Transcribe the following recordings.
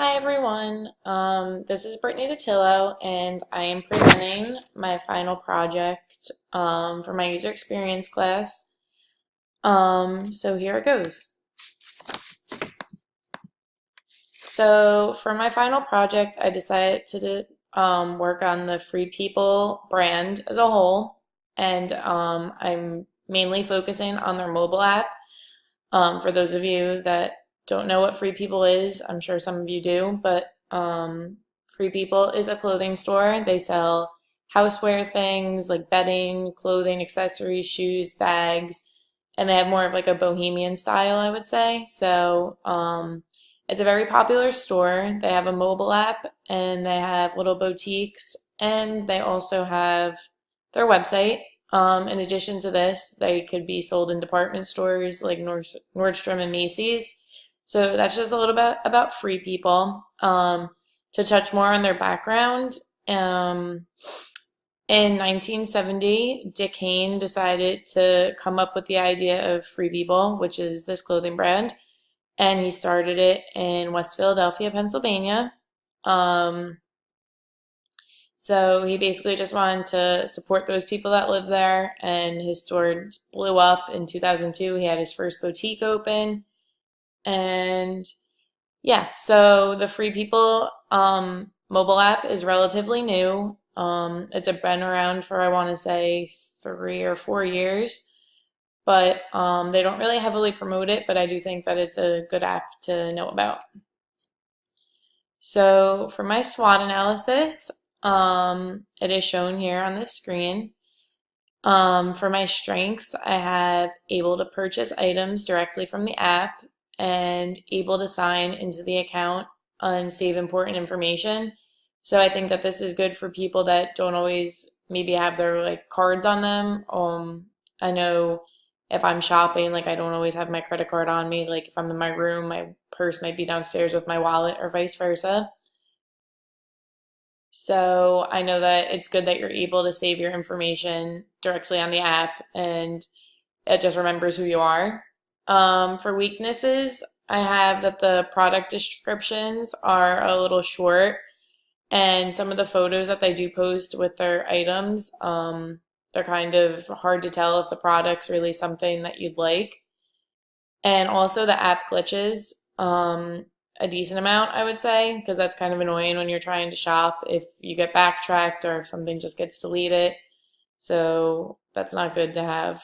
Hi everyone, this is Brittany Datillo and I am presenting my final project for my user experience class. So here it goes. So for my final project, I decided to work on the Free People brand as a whole, and I'm mainly focusing on their mobile app. For those of you that don't know what Free People is, I'm sure some of you do, but Free People is a clothing store. They sell houseware things like bedding, clothing, accessories, shoes, bags, and they have more of like a bohemian style, I would say. So it's a very popular store. They have a mobile app and they have little boutiques and they also have their website. In addition to this, they could be sold in department stores like Nordstrom and Macy's. So that's just a little bit about Free People. To touch more on their background, in 1970, Dick Hayne decided to come up with the idea of Free People, which is this clothing brand, and he started it in West Philadelphia, Pennsylvania. So he basically just wanted to support those people that live there, and his store blew up in 2002. He had his first boutique open, and yeah, so the Free People mobile app is relatively new. It's been around for, I want to say, 3 or 4 years, but they don't really heavily promote it, but I do think that it's a good app to know about. So for my SWOT analysis, it is shown here on the screen. For my strengths, I have able to purchase items directly from the app and able to sign into the account and save important information. So I think that this is good for people that don't always maybe have their like cards on them. I know if I'm shopping, like I don't always have my credit card on me. Like if I'm in my room, my purse might be downstairs with my wallet or vice versa. So I know that it's good that you're able to save your information directly on the app and it just remembers who you are. For weaknesses, I have that the product descriptions are a little short and some of the photos that they do post with their items, they're kind of hard to tell if the product's really something that you'd like. And also the app glitches a decent amount, I would say, because that's kind of annoying when you're trying to shop if you get backtracked or if something just gets deleted. So that's not good to have.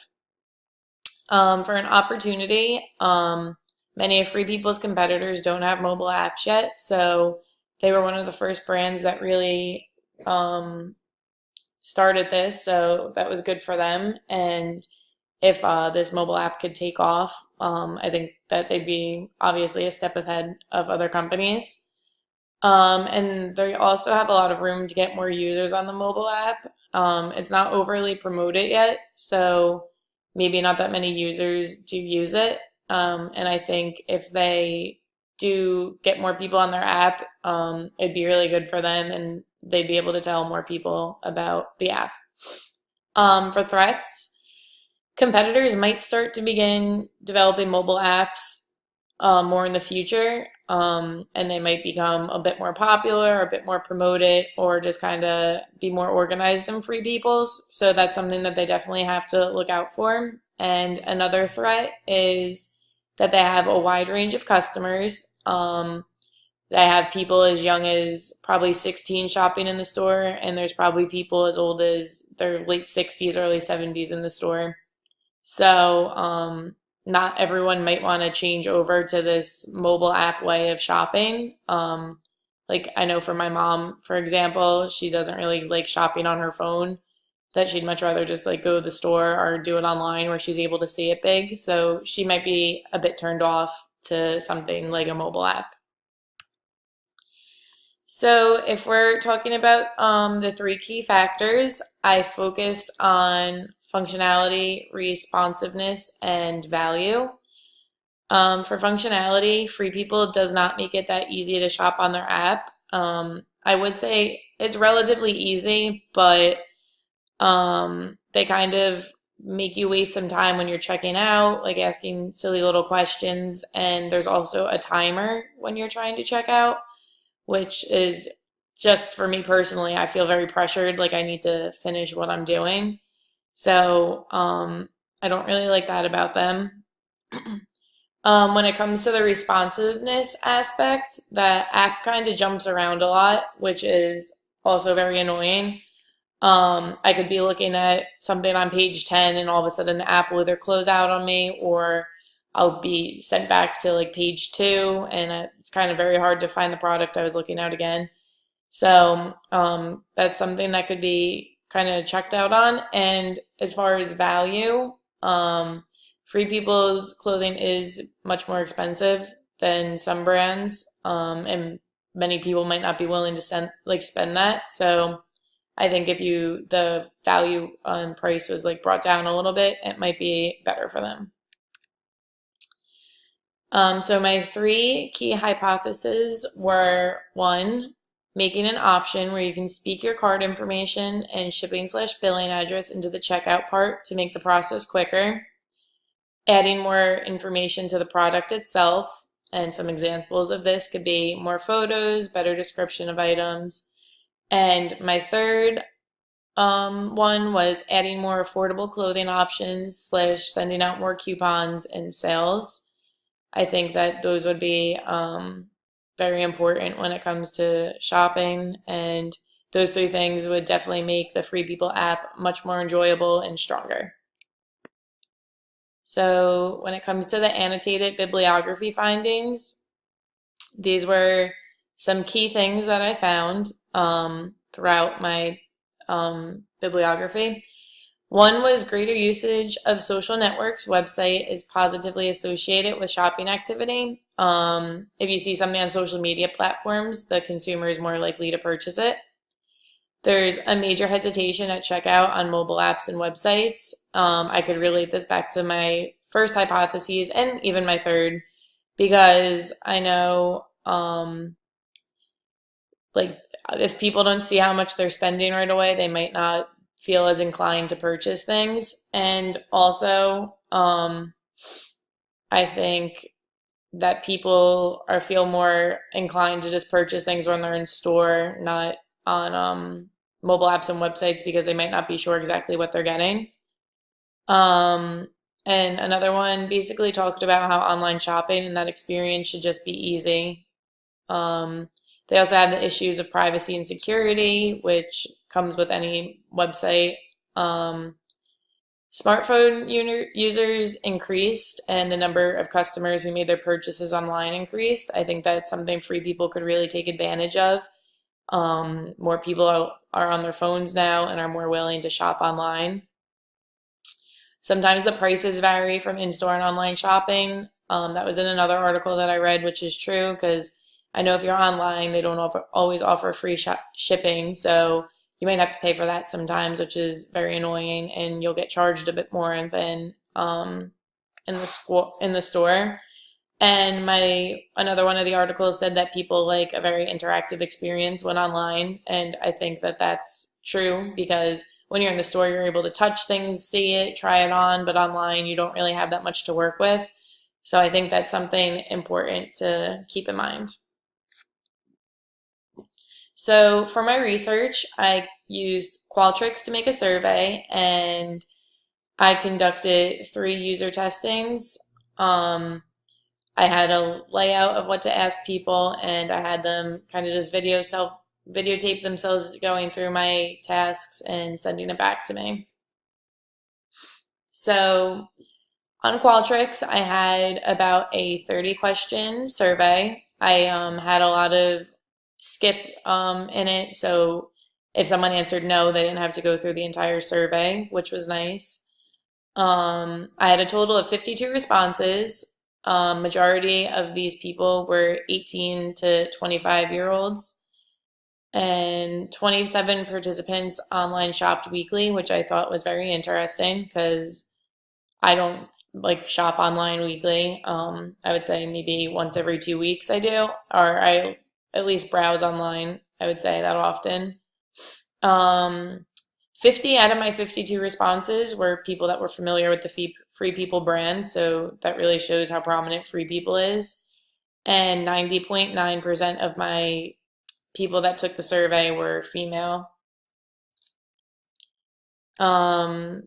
For an opportunity, many of Free People's competitors don't have mobile apps yet, so they were one of the first brands that really started this, so that was good for them. And if this mobile app could take off, I think that they'd be obviously a step ahead of other companies. And they also have a lot of room to get more users on the mobile app. It's not overly promoted yet, so maybe not that many users do use it. And I think if they do get more people on their app, it'd be really good for them and they'd be able to tell more people about the app. For threats, competitors might start to begin developing mobile apps more in the future, and they might become a bit more popular, or a bit more promoted, or just kind of be more organized than Free People's. So that's something that they definitely have to look out for. And another threat is that they have a wide range of customers. They have people as young as probably 16 shopping in the store, and there's probably people as old as their late 60s, early 70s in the store. So, not everyone might want to change over to this mobile app way of shopping. Like I know for my mom, for example, she doesn't really like shopping on her phone, that she'd much rather just like go to the store or do it online where she's able to see it big. So she might be a bit turned off to something like a mobile app. So if we're talking about the three key factors, I focused on functionality, responsiveness, and value. For functionality, Free People does not make it that easy to shop on their app. I would say it's relatively easy, but they kind of make you waste some time when you're checking out, like asking silly little questions, and there's also a timer when you're trying to check out. which is just for me personally, I feel very pressured, like I need to finish what I'm doing. So I don't really like that about them. When it comes to the responsiveness aspect, the app kind of jumps around a lot, which is also very annoying. I could be looking at something on page 10 and all of a sudden the app will either close out on me or I'll be sent back to like page 2 and it's kind of very hard to find the product I was looking at again. So that's something that could be kind of checked out on. And as far as value, Free People's clothing is much more expensive than some brands, and many people might not be willing to spend that. So I think if the value on price was like brought down a little bit, it might be better for them. So my three key hypotheses were: one, making an option where you can speak your card information and shipping/billing address into the checkout part to make the process quicker. Adding more information to the product itself, and some examples of this could be more photos, better description of items. And my third one was adding more affordable clothing options / sending out more coupons and sales. I think that those would be very important when it comes to shopping, and those three things would definitely make the Free People app much more enjoyable and stronger. So when it comes to the annotated bibliography findings, these were some key things that I found throughout my bibliography. One was greater usage of social networks website is positively associated with shopping activity. If you see something on social media platforms, the consumer is more likely to purchase it. There's a major hesitation at checkout on mobile apps and websites. I could relate this back to my first hypotheses and even my third, because I know like if people don't see how much they're spending right away, they might not feel as inclined to purchase things. And also, I think that people feel more inclined to just purchase things when they're in store, not on mobile apps and websites, because they might not be sure exactly what they're getting. And another one basically talked about how online shopping and that experience should just be easy. They also have the issues of privacy and security, which comes with any website. Smartphone users increased, and the number of customers who made their purchases online increased. I think that's something Free People could really take advantage of. More people are on their phones now and are more willing to shop online. Sometimes the prices vary from in-store and online shopping. That was in another article that I read, which is true, because I know if you're online, they don't always offer free shipping, so you might have to pay for that sometimes, which is very annoying, and you'll get charged a bit more than in the store. And another one of the articles said that people like a very interactive experience when online, and I think that that's true, because when you're in the store, you're able to touch things, see it, try it on, but online you don't really have that much to work with. So I think that's something important to keep in mind. So for my research, I used Qualtrics to make a survey, and I conducted 3 user testings. I had a layout of what to ask people, and I had them kind of just videotape themselves going through my tasks and sending it back to me. So on Qualtrics, I had about a 30-question survey. I had a lot of skip in it, so if someone answered no, they didn't have to go through the entire survey, which was nice. I had a total of 52 responses. Majority of these people were 18 to 25-year-olds, and 27 participants online shopped weekly, which I thought was very interesting because I don't like shop online weekly. I would say maybe once every 2 weeks I do, or I at least browse online, I would say that often. 50 out of my 52 responses were people that were familiar with the Free People brand, so that really shows how prominent Free People is. And 90.9% of my people that took the survey were female. Um,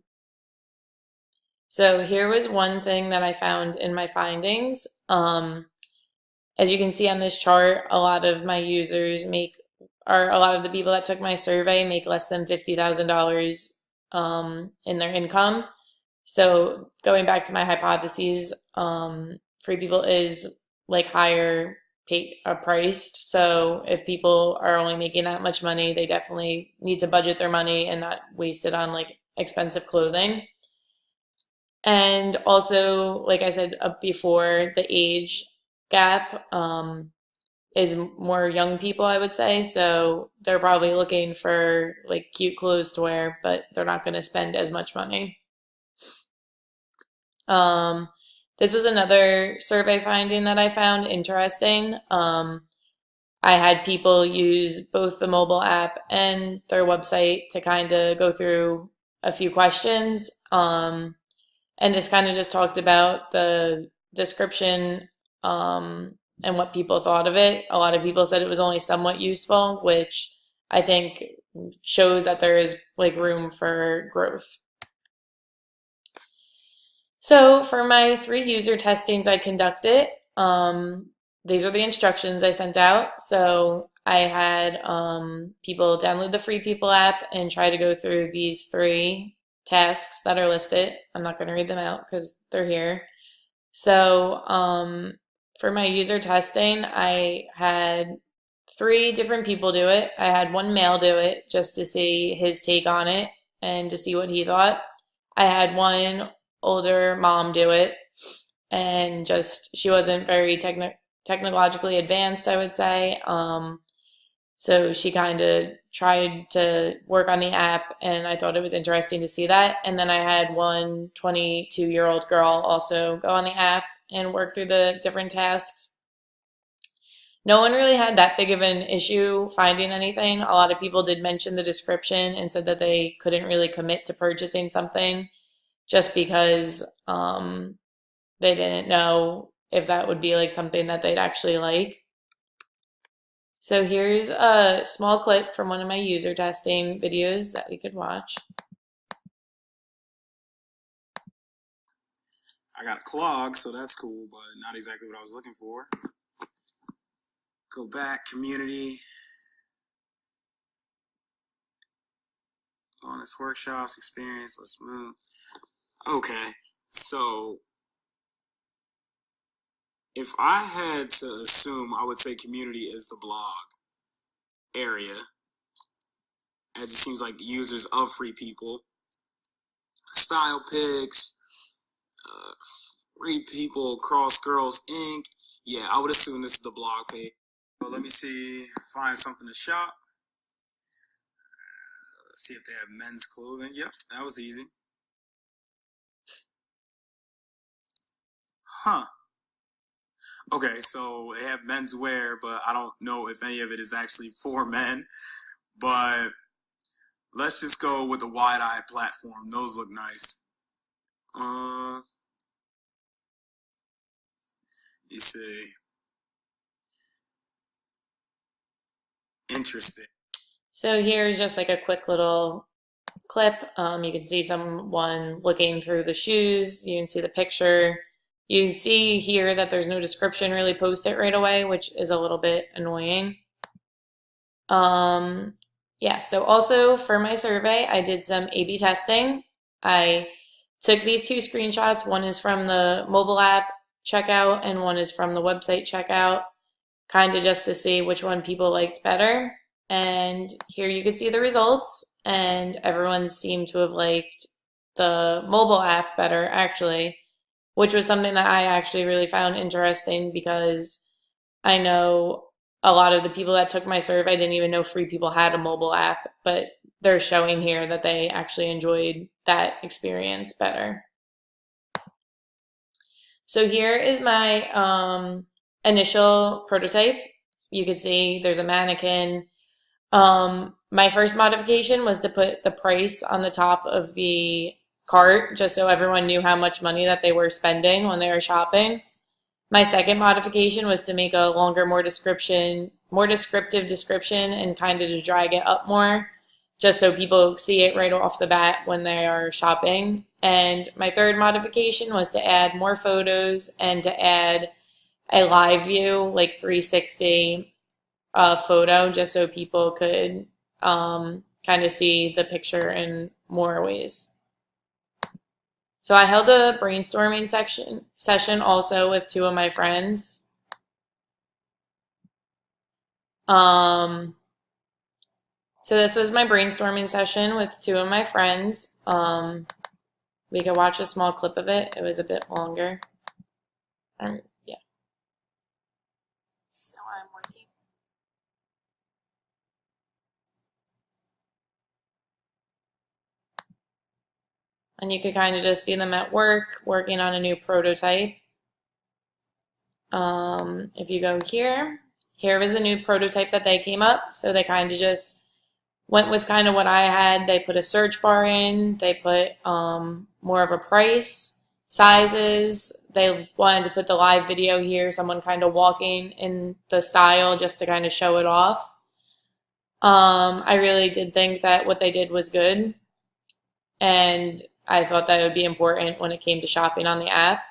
so here was one thing that I found in my findings. As you can see on this chart, a lot of my users or a lot of the people that took my survey make less than $50,000 in their income. So going back to my hypotheses, Free People is like higher priced. So if people are only making that much money, they definitely need to budget their money and not waste it on like expensive clothing. And also, like I said before, the age gap is more young people, I would say. So they're probably looking for like cute clothes to wear, but they're not going to spend as much money. This was another survey finding that I found interesting. I had people use both the mobile app and their website to kind of go through a few questions. And this kind of just talked about the description and what people thought of it. A lot of people said it was only somewhat useful, which I think shows that there is like room for growth. So for my 3 user testings I conducted, these are the instructions I sent out. So I had people download the Free People app and try to go through these 3 tasks that are listed. I'm not going to read them out because they're here. So for my user testing, I had 3 different people do it. I had one male do it just to see his take on it and to see what he thought. I had one older mom do it, and just she wasn't very technologically advanced, I would say. So she kind of tried to work on the app, and I thought it was interesting to see that. And then I had one 22-year-old girl also go on the app and work through the different tasks. No one really had that big of an issue finding anything. A lot of people did mention the description and said that they couldn't really commit to purchasing something just because they didn't know if that would be like something that they'd actually like. So here's a small clip from one of my user testing videos that we could watch. I got a clog, so that's cool, but not exactly what I was looking for. Go back, community. Bonus workshops, experience, let's move. Okay, so if I had to assume, I would say community is the blog area, as it seems like users of Free People. Style picks, Free People, Cross Girls Inc. Yeah, I would assume this is the blog page. So let me see, find something to shop. Let's see if they have men's clothing. Yep, that was easy. Huh. Okay, so they have menswear, but I don't know if any of it is actually for men. But let's just go with the wide-eye platform. Those look nice. You see. Interesting. So here's just like a quick little clip. You can see someone looking through the shoes. You can see the picture. You can see here that there's no description really posted right away, which is a little bit annoying. Yeah, so also for my survey, I did some A/B testing. I took these 2 screenshots. One is from the mobile app checkout and one is from the website checkout, kind of just to see which one people liked better. And here you can see the results, and everyone seemed to have liked the mobile app better, actually, which was something that I actually really found interesting because I know a lot of the people that took my survey didn't even know Free People had a mobile app, but they're showing here that they actually enjoyed that experience better. So here is my initial prototype. You can see there's a mannequin. My first modification was to put the price on the top of the cart just so everyone knew how much money that they were spending when they were shopping. My second modification was to make a longer, more description more descriptive description and kind of to drag it up more, just so people see it right off the bat when they are shopping. And my third modification was to add more photos and to add a live view, like 360 photo, just so people could kind of see the picture in more ways. So I held a brainstorming session also with two of my friends. So this was my brainstorming session with two of my friends. We could watch a small clip of it. It was a bit longer. Yeah. So I'm working. And you could kind of just see them at work, working on a new prototype. If you go here was the new prototype that they came up. So they kind of just went with kind of what I had. They put a search bar in. They put more of a price, sizes. They wanted to put the live video here, someone kind of walking in the style just to kind of show it off. I really did think that what they did was good. And I thought that would be important when it came to shopping on the app.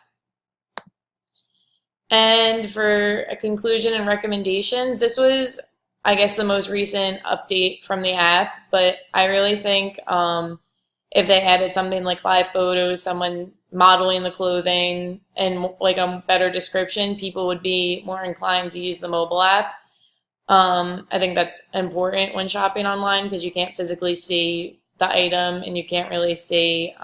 And for a conclusion and recommendations, this was, I guess, the most recent update from the app, but I really think if they added something like live photos, someone modeling the clothing, and like a better description, people would be more inclined to use the mobile app. I think that's important when shopping online because you can't physically see the item and you can't really see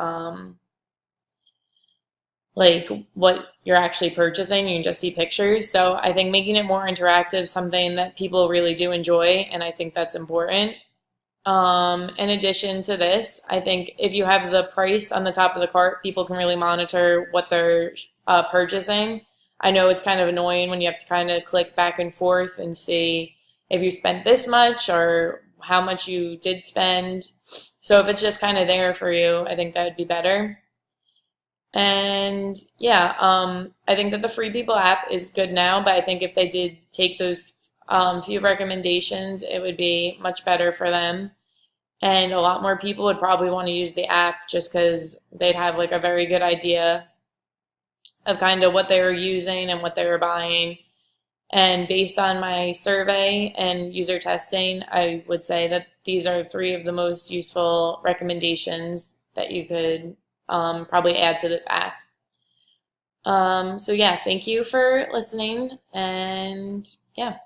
like what you're actually purchasing. You can just see pictures. So I think making it more interactive, something that people really do enjoy, and I think that's important. In addition to this, I think if you have the price on the top of the cart, people can really monitor what they're purchasing. I know it's kind of annoying when you have to kind of click back and forth and see if you spent this much or how much you did spend. So if it's just kind of there for you, I think that would be better. And yeah, I think that the Free People app is good now, but I think if they did take those few recommendations, it would be much better for them. And a lot more people would probably want to use the app just because they'd have like a very good idea of kind of what they were using and what they were buying. And based on my survey and user testing, I would say that these are three of the most useful recommendations that you could probably add to this app. So yeah, thank you for listening, and yeah.